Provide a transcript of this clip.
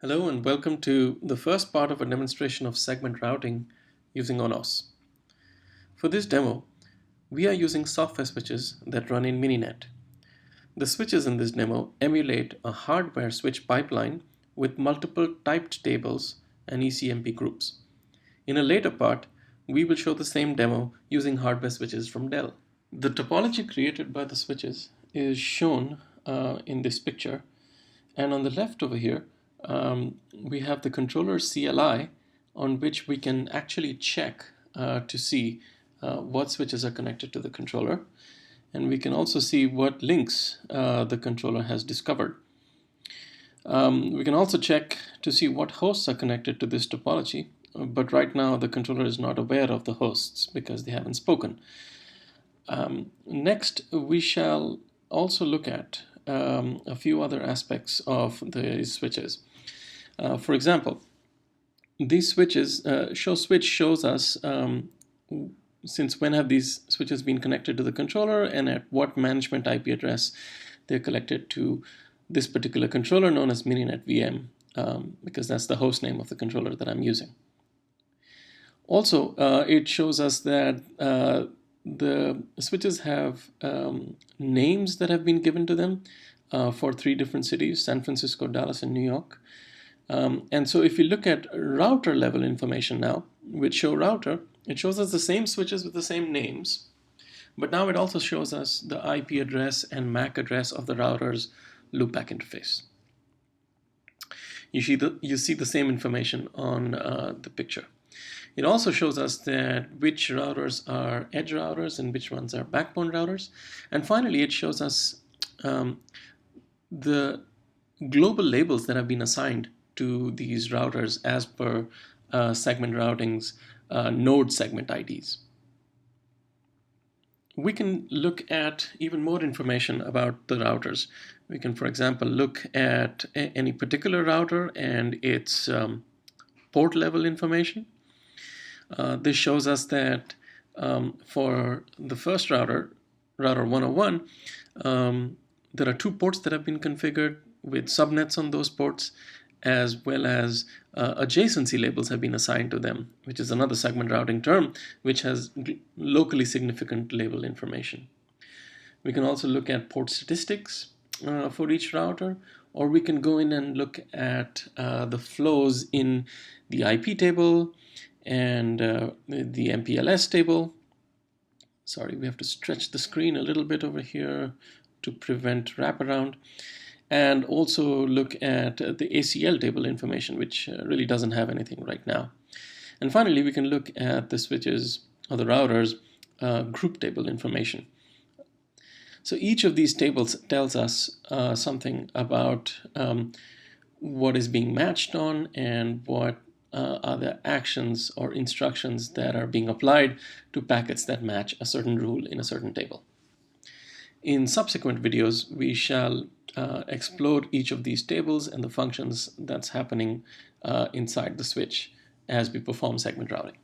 Hello and welcome to the first part of a demonstration of segment routing using ONOS. For this demo, we are using software switches that run in Mininet. The switches in this demo emulate a hardware switch pipeline with multiple typed tables and ECMP groups. In a later part, we will show the same demo using hardware switches from Dell. The topology created by the switches is shown in this picture, and on the left over here we have the controller CLI on which we can actually check to see what switches are connected to the controller, and we can also see what links the controller has discovered. We can also check to see what hosts are connected to this topology, but right now the controller is not aware of the hosts because they haven't spoken. Next, we shall also look at a few other aspects of the switches. For example, these switches switch shows us since when have these switches been connected to the controller and at what management IP address they're connected to this particular controller known as Mininet VM, because that's the host name of the controller that I'm using. Also, it shows us that the switches have names that have been given to them for three different cities: San Francisco, Dallas, and New York. And so if you look at router level information now, with show router, it shows us the same switches with the same names, but now it also shows us the IP address and MAC address of the router's loopback interface. You see the same information on the picture. It also shows us that which routers are edge routers and which ones are backbone routers. And finally, it shows us the global labels that have been assigned to these routers as per segment routing's node segment IDs. We can look at even more information about the routers. We can, for example, look at any particular router and its port level information. This shows us that for the first router, router 101, there are 2 ports that have been configured with subnets on those ports, as well as adjacency labels have been assigned to them, which is another segment routing term which has locally significant label information. We can also look at port statistics for each router, or we can go in and look at the flows in the IP table and the MPLS table. Sorry, we have to stretch the screen a little bit over here to prevent wraparound. And also look at the ACL table information, which really doesn't have anything right now. And finally, we can look at the switches or the routers group table information. So each of these tables tells us something about what is being matched on and what are the actions or instructions that are being applied to packets that match a certain rule in a certain table. In subsequent videos, we shall explore each of these tables and the functions that's happening inside the switch as we perform segment routing.